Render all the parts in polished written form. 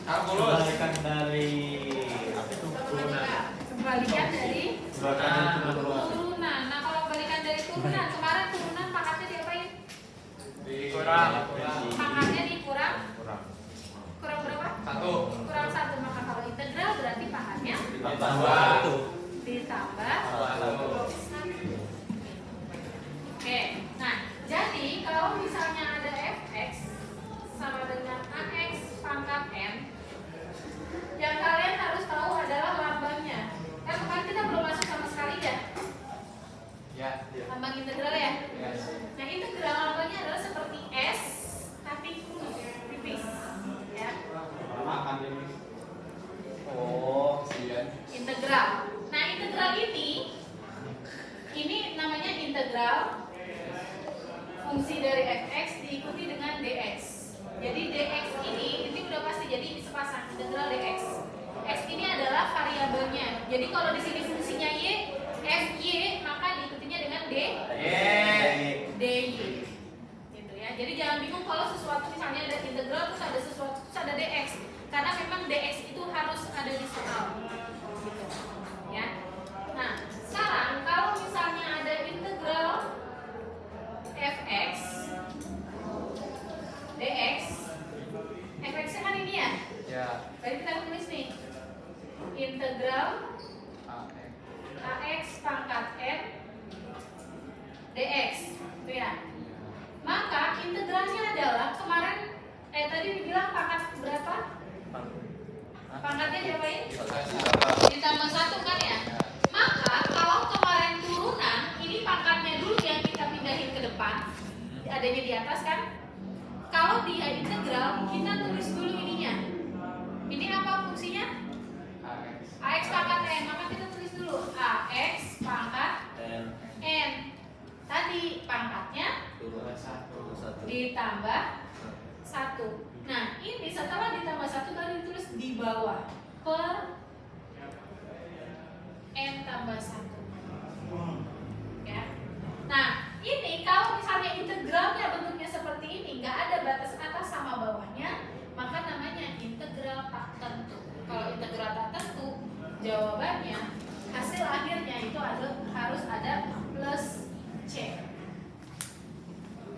Kembalikan dari apa itu turunan. Kembalikan dari Turunan. Nah, kalau kembalikan dari turunan, kemarin turunan pangkatnya diapain? Dikurang. Pangkatnya dikurang. Kurang berapa? 1. Kurang 1. Maka kalau integral berarti pangkatnya Ditambah 1. ditambah 1. Oke, nah jadi kalau misalnya ada fx sama dengan ax pangkat n, yang kalian harus tahu adalah lambangnya. Kan kemarin kita belum masuk sama sekali ya, Ya. lambang integral ya. Yes. Nah integral lambangnya adalah seperti s tapi tipis, ya. Makan ini. Oh, kesian. Integral. Nah integral ini namanya integral fungsi dari fx diikuti dengan dx. Jadi dx ini udah pasti jadi sepasang integral dx. X ini adalah variabelnya. Jadi kalau di sini fungsinya y, fy maka diikutinya dengan dy. Gitu ya. Jadi jangan bingung kalau sesuatu misalnya ada integral terus ada sesuatu terus ada dx. Karena memang dx itu harus ada di soal. Gitu. Ya. Nah, sekarang kalau misalnya ada integral fx dx, fx-nya kan ini ya. Ya. Tadi kita tulis nih integral ax pangkat n dx, itu ya. Maka integralnya adalah kemarin tadi dibilang pangkat berapa? Pangkatnya diapain? Ditambah 1 kan ya. Maka kalau kemarin turunan, ini pangkatnya dulu yang kita pindahin ke depan, adanya di atas kan. Kalau dia integral, kita tulis dulu ininya. Ini apa fungsinya? Ax pangkat n, maka kita tulis dulu ax pangkat n. Tadi pangkatnya ditambah 1. Nah ini setelah ditambah 1 tadi ditulis di bawah per n tambah 1. Ya. Nah ini kalau misalnya integralnya bentuknya seperti ini, nggak ada batas atas sama bawahnya, maka namanya integral tak tentu. Kalau integral tak tentu, jawabannya hasil akhirnya itu harus ada plus c.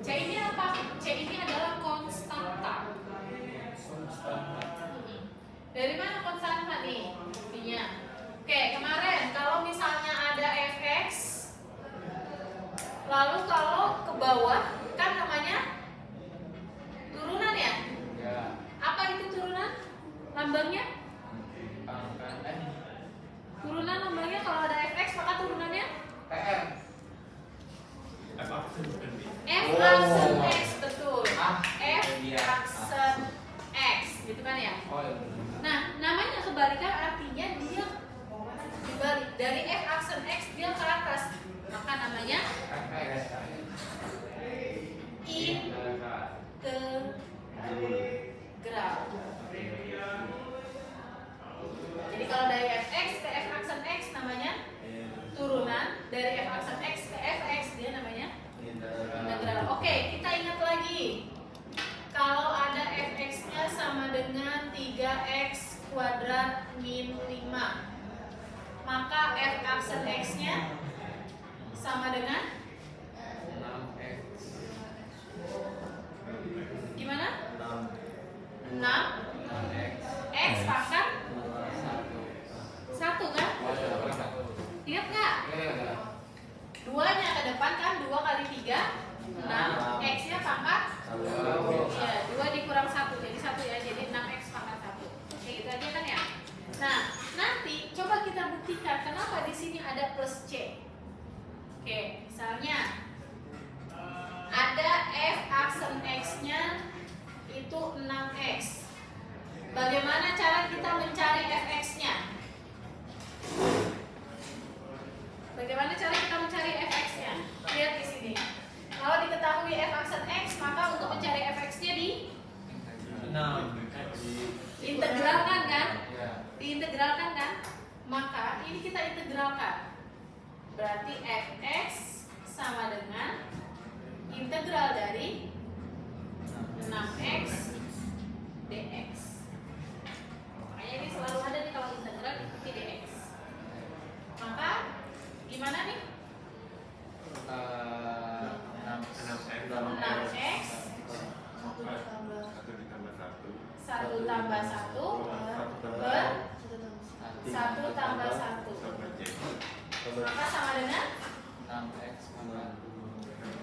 C ini apa? C ini adalah konstanta. Dari mana konstanta nih? Buktinya. Oke, kemarin kalau misalnya ada fx, lalu kalau ke bawah kan namanya turunan ya? Ya. Apa itu turunan? Lambangnya? Turunan lambangnya kalau ada fx maka turunannya PR. f aksen x, betul. F aksen x, gitu kan ya? Oh, iya. Nah, namanya kebalikan artinya dia dibalik dari f aksen x dia ke atas, maka namanya integral. Jadi kalau dari fx ke f aksen x namanya turunan, dari f aksen x ke fx dia namanya integral. Oke, kita ingat lagi. Kalau ada fx-nya sama dengan 3x kuadrat min 5, maka f aksen x-nya sama dengan 6x. gimana? 6 6x. x pangkat 1 kan? Ingat nggak? Duanya ke depan kan, 2 kali 3 6, x-nya pangkat 1. Iya, 2 dikurang 1 jadi 1 ya, jadi 6x pangkat 1. Oke, gitu aja kan ya. Nah, nanti coba kita buktikan kenapa di sini ada plus c. Oke, misalnya ada f aksen x-nya itu 6x. Bagaimana cara kita mencari fx-nya? Bagaimana cara kita mencari fx-nya? Lihat di sini. Kalau diketahui f aksen x, maka untuk mencari fx-nya diintegralkan kan? Diintegralkan kan? Maka ini kita integralkan. Berarti fx sama dengan integral dari 6x dx. 1 tambah 1 per 1 tambah 1. Maka sama dengan 6x pangkat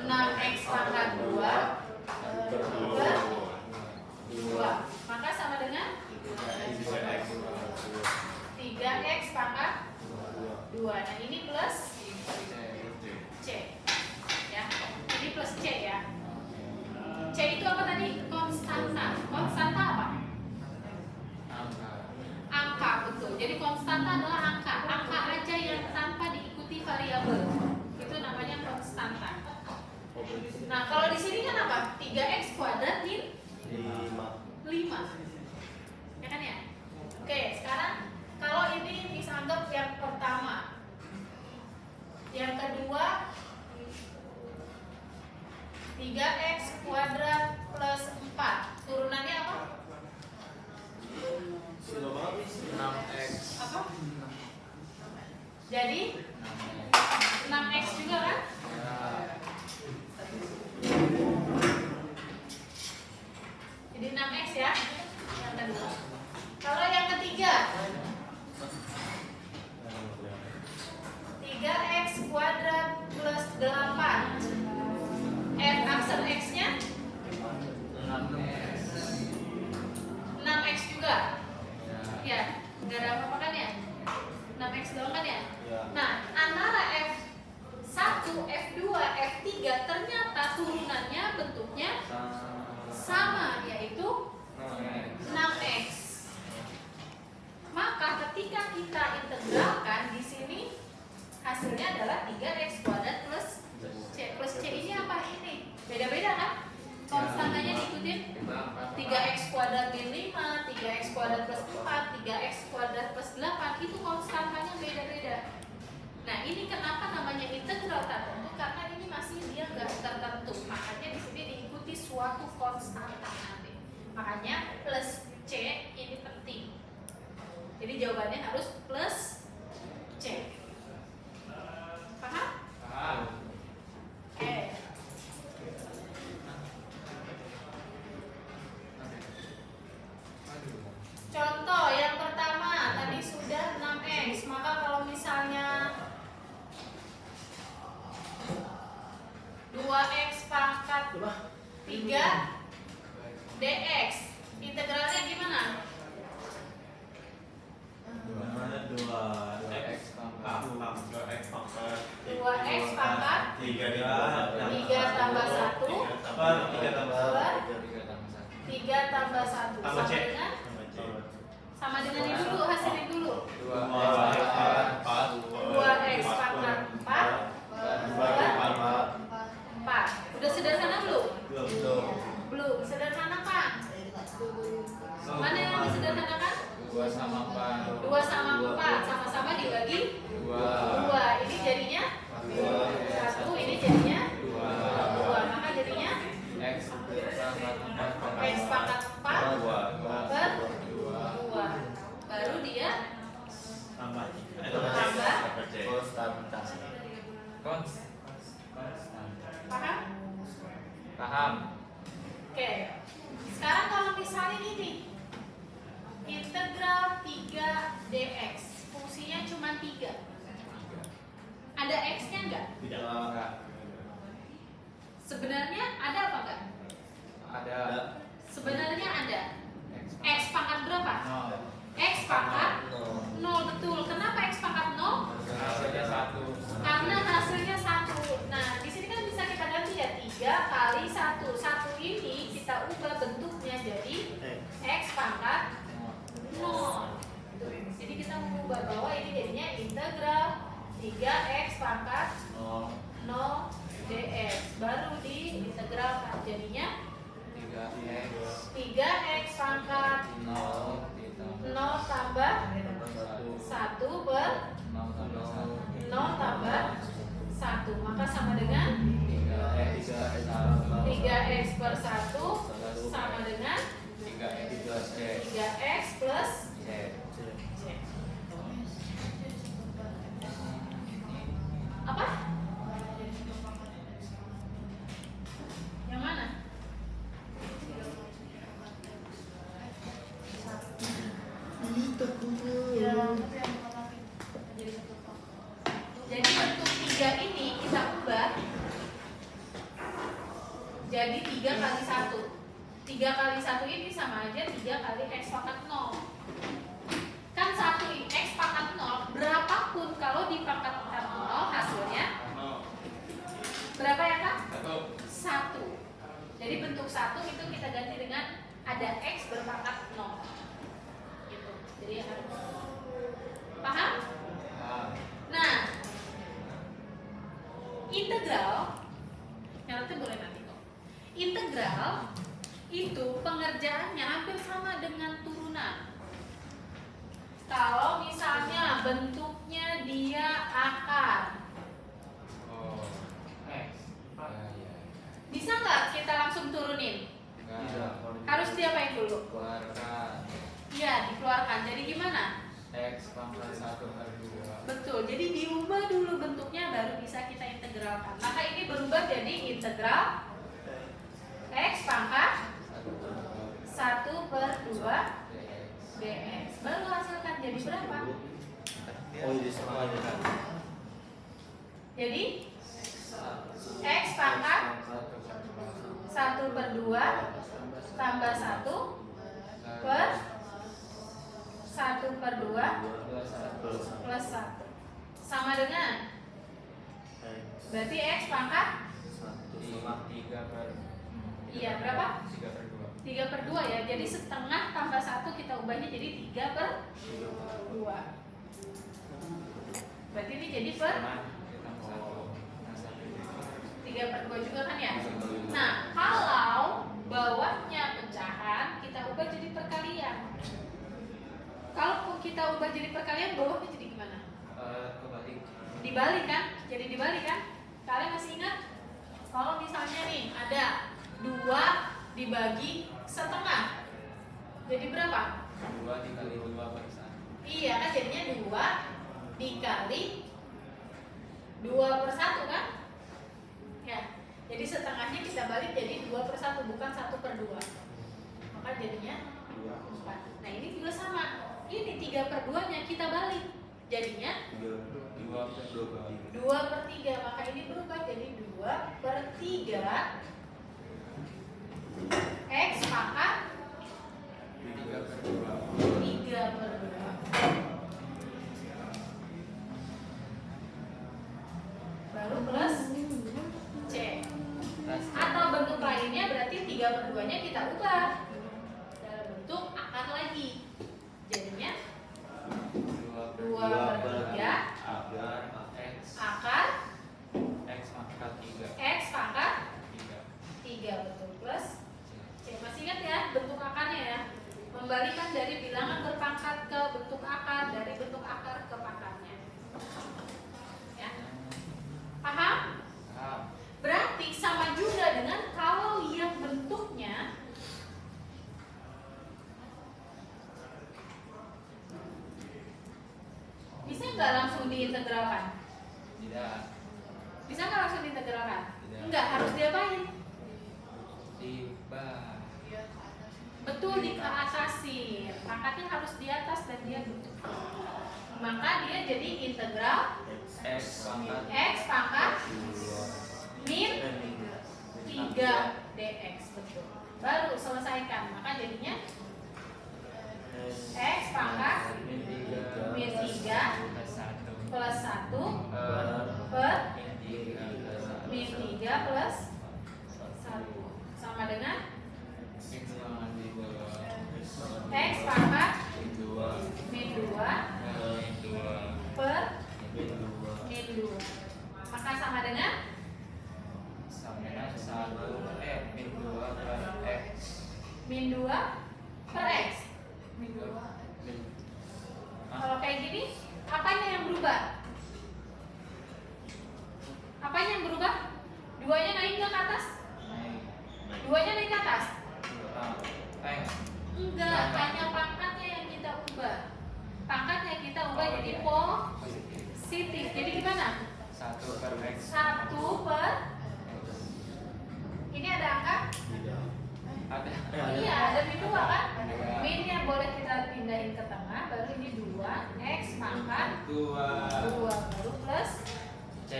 6x pangkat 2 per 2. Maka sama dengan 3x pangkat 2. Nah ini plus C ya. Ini plus C ya. C itu apa tadi? Konstanta. Konstanta apa? Angka, betul. Jadi konstanta adalah angka. Angka aja yang tanpa diikuti variabel. Itu namanya konstanta. Nah, kalau di sini kan apa? 3x kuadrat min 5. Ya kan ya? Oke, sekarang kalau ini bisa anggap yang pertama. Yang kedua 3x kuadrat plus 4. Turunannya apa? 6x Apa? Jadi 6x juga kan? ya Jadi 6x ya. Yang kedua. Kalau yang ketiga 3x kuadrat plus 8. F aksen x-nya 6x 6x juga. ya Ya, nggak ada apa-apa kan ya? 6x doang kan ya? Ya. Nah, antara F1, F2, F3 ternyata turunannya bentuknya sama, yaitu 6x. Maka ketika kita integralkan di sini hasilnya adalah 3x kuadrat plus C. Plus C ini apa ini? Beda-beda kan? Konstantanya diikutin 3x kuadrat min 5, 3x kuadrat plus 4, 3x kuadrat plus 8. Itu konstantanya beda-beda. Nah, ini kenapa namanya integral tak tentu? Karena ini masih dia nggak tertentu. Makanya di sini diikuti suatu konstanta nanti. Makanya plus C ini penting. Jadi jawabannya harus plus C. Paham? paham Oke. Contoh yang pertama tadi sudah 6x. Maka kalau misalnya 2x pangkat 3 dx, integralnya gimana? 2x pangkat 2x pangkat 3 tambah 1 per 3 tambah 1 sama dengan ini dulu, hasilin dulu. 2x pangkat 4 per 4. Udah sederhana belum? Belum. Sederhana kan? Mana yang disederhanakan? 2 sama 4 2 sama 4 sama-sama dibagi 2. Ini jadinya 1, ini jadinya 2. Maka jadinya x pangkat 4 x pangkat 4 per 2. Baru dia tambah paham? paham Oke. Sekarang kalau misalnya gini, integral 3 dx, fungsinya cuma 3. Ada x-nya enggak? enggak Sebenarnya ada apa enggak? ada Sebenarnya ada. x X pangkat berapa? X pangkat 0, betul. Kenapa x pangkat 0? hasilnya 1 Karena hasilnya 1. Nah, di sini kan bisa kita ganti ya, 3 kali 1. 1 ini kita ubah bentuknya jadi x pangkat 0. Jadi kita mengubah bahwa ini jadinya integral 3x pangkat 0 dx. Baru diintegralkan jadinya 3x pangkat 0 tambah 1 per 0 tambah 1. Maka sama dengan 3x per 1 sama dengan 3x plus C. Apa? Yang mana? Ya, tapi yang mengatakan jadi bentuk kok. Jadi bentuk 3 ini kita ubah jadi 3 kali 1. 3 kali 1 ini sama aja 3 kali X pangkat 0. Kan 1 X pangkat 0 berapapun kalau dipangkatkan 0 hasilnya berapa ya Kak? 1. Jadi bentuk 1 itu kita ganti dengan ada X berpangkat 0 gitu. Jadi harus paham? Nah, integral nanti boleh nanti kok. Integral itu pengerjaannya hampir sama dengan turunan. Kalau misalnya bentuknya dia akar, bisa nggak kita langsung turunin? Harus diapain dulu? Keluarkan Iya, dikeluarkan. Jadi gimana? X pangkat 1/2. Betul. Jadi diubah dulu bentuknya baru bisa kita integralkan. Maka ini berubah jadi integral X pangkat 1/2 dx. Baru hasilkan jadi berapa? Jadi X pangkat 1/2 tambah 1 per 1/2 plus 1 sama dengan berarti X pangkat 3/2. iya berapa? 3/2. 3/2 ya. Jadi setengah tambah 1 kita ubahnya jadi 3/2. Berarti ini jadi per 3/2 juga kan ya? Nah, kalau bawahnya pecahan kita ubah jadi perkalian. Kalau kita ubah jadi perkalian, bawahnya jadi gimana? Kebalik. Dibalik kan? Jadi dibalik kan? Kalian masih ingat? Kalau misalnya nih ada 2 dibagi setengah, jadi berapa? 2 dikali 2/1. Iya kan, jadinya 2 dikali 2/1 kan? Ya, jadi setengahnya kita balik jadi 2/1 bukan 1/2. Maka jadinya 4. Nah ini juga sama. Ini 3/2 nya kita balik. Jadinya 2/3. Maka ini berubah jadi 2/3 X pangkat 3/2. Baru plus C. Atau bentuk lainnya berarti 3/2 nya kita ubah dalam bentuk akar lagi. Jadinya 2/3 akar X pangkat 3. X pangkat 3 betul plus C. Masih ingat ya bentuk akarnya ya? Membalikan dari bilangan berpangkat ke bentuk akar, dari bentuk akar ke pangkatnya. Ya. Paham? Berarti sama juga dengan kalau yang bentuknya bisa nggak langsung diintegralkan? Tidak. Bisa nggak langsung diintegralkan? Tidak. Enggak, harus diapain? Tiba. Betul, dikeatasin. Pangkatnya harus di atas dan dia bentuk. Maka dia jadi integral X pangkat X pangkat min 3 dx. Betul. Baru selesaikan. Maka jadinya X pangkat min 3 plus 1 per min 3 plus 1 sama dengan X pangkat min 2 per min 2. Maka sama dengan min 2 per X min 2 boleh kita pindahin ke tengah, baru ini 2 X pangkat 2 baru plus C.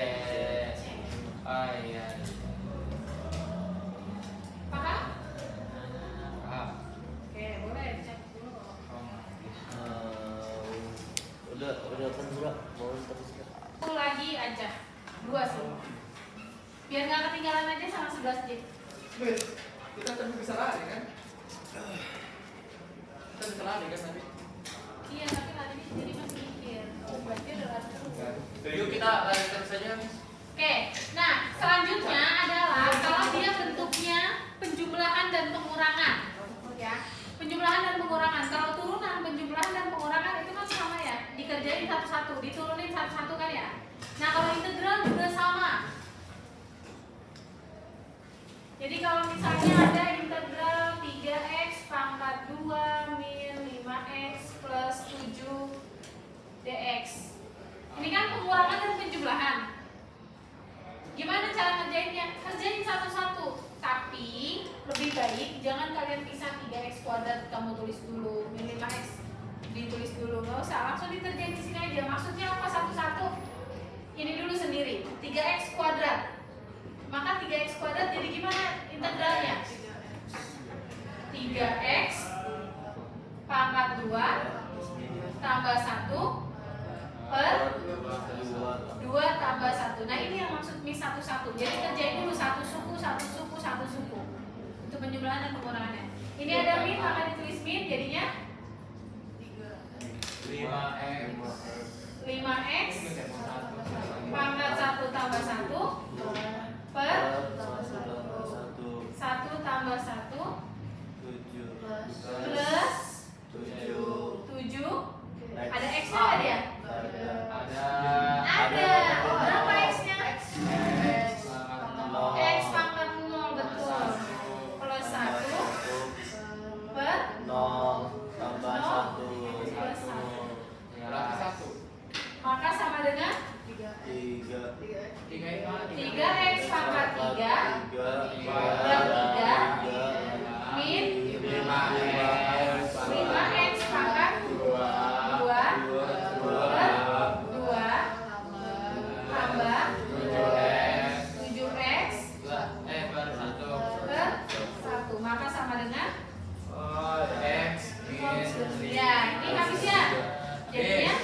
Oh iya. paham? Paham. Oke, boleh cek dulu. Udah kan sudah mau teruskan. Satu lagi aja, 2 sih. Biar nggak ketinggalan aja sama 11 J. Kita tapi bisa lari kan? Kita bisa lari kan tadi? Iya, tapi lari jadi masih mikir. Oh, berarti udah lari terus. Yuk kita lari terus saja, Miss. Oke, nah selanjutnya adalah kalau dia bentuknya penjumlahan dan pengurangan, ya. Penjumlahan dan pengurangan. Kalau turunan penjumlahan dan pengurangan itu kan sama ya, dikerjain satu-satu, diturunin satu-satu kan ya. Nah kalau integral juga sama. Jadi kalau misalnya ada integral 3x pangkat 2 min 5x plus 7 dx. Ini kan pengurangan dan penjumlahan. Gimana cara ngerjainnya? Kerjain satu-satu. Tapi lebih baik jangan kalian pisah 3x kuadrat kamu tulis dulu, min 5x ditulis dulu, nggak usah langsung dikerjain di sini aja. Maksudnya apa satu-satu? Ini dulu sendiri 3x kuadrat. Maka 3x kuadrat jadi gimana integralnya? 3x pangkat 2 tambah 1 per 2 tambah 1. Nah ini yang maksud mis satu-satu. Jadi kerjain dulu satu suku, satu suku, satu suku. Itu penjumlahan dan pengurangannya. Ini ada min, maka ditulis min, jadinya 5x pangkat 1 tambah 1 per 1 tambah 1 plus 7. Ada x-nya nggak dia? Ada. Berapa x-nya? X pangkat 0, betul. Plus 1 per 0 tambah 1 plus 1. Berarti 1. Maka sama dengan 3x pangkat 3 per 3 min 5x pangkat 2 per 2 tambah 7x Per 1. per 1. Maka sama dengan X ya ini habis ya. Jadinya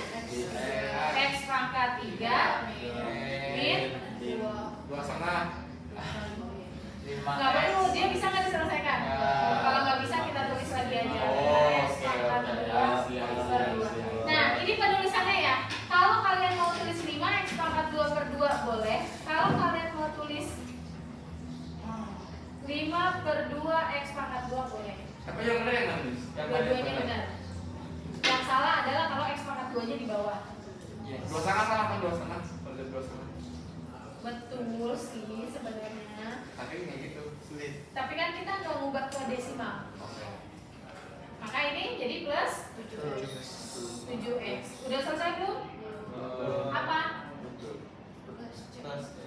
x pangkat 3 min 2 setengah. nggak perlu, dia bisa nggak diselesaikan? Kalau nggak bisa kita tulis lagi aja. X pangkat 2 per 2. Nah ini penulisannya ya. Kalau kalian mau tulis 5 x pangkat 2 per 2 boleh. Kalau kalian mau tulis 5 per 2 x pangkat 2 boleh. Tapi yang benar yang mana, Miss? Dua-duanya benar. Yang salah adalah kalau x pangkat 2 nya di bawah. 2 setengah salah kan 2 setengah. Kalau 2 setengah. Betul sih sebenarnya. Tapi kayak gitu sulit. Tapi kan kita nggak ngubah ke desimal. Maka ini jadi plus 7x. Udah selesai belum? Apa?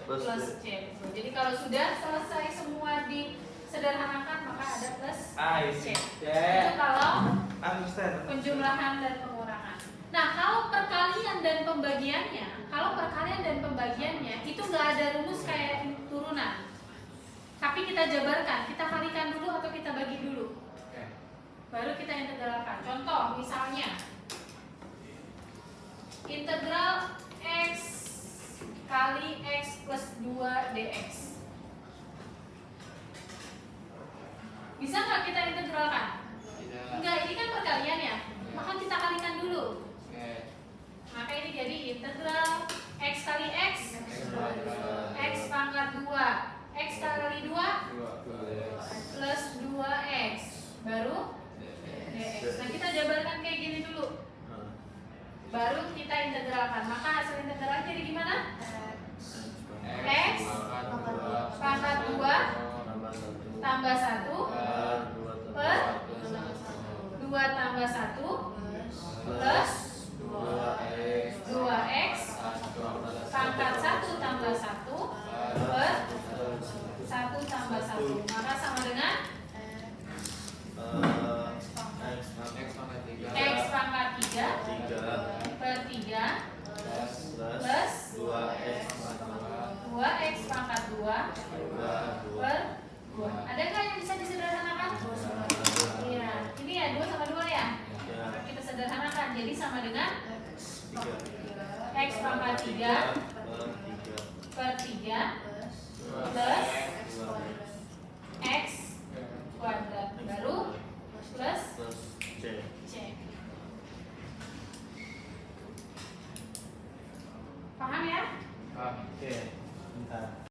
Plus c. Jadi kalau sudah selesai semua disederhanakan maka ada plus c. Itu kalau penjumlahan dan pengurangan. Nah kalau perkalian dan pembagiannya, itu nggak ada rumus kayak turunan. Tapi kita jabarkan, kita kalikan dulu atau kita bagi dulu. Baru kita integralkan. Contoh misalnya integral x kali x plus 2 dx. Bisa nggak kita integralkan? Enggak, ini kan perkalian ya. Maka kita kalikan dulu. Maka ini jadi integral x kali x pangkat 2 x kali 2 plus 2x baru dx. Nah kita jabarkan kayak gini dulu. Baru kita integralkan. Maka hasil integral jadi gimana? X pangkat 2 tambah 1 per 2 tambah 1 plus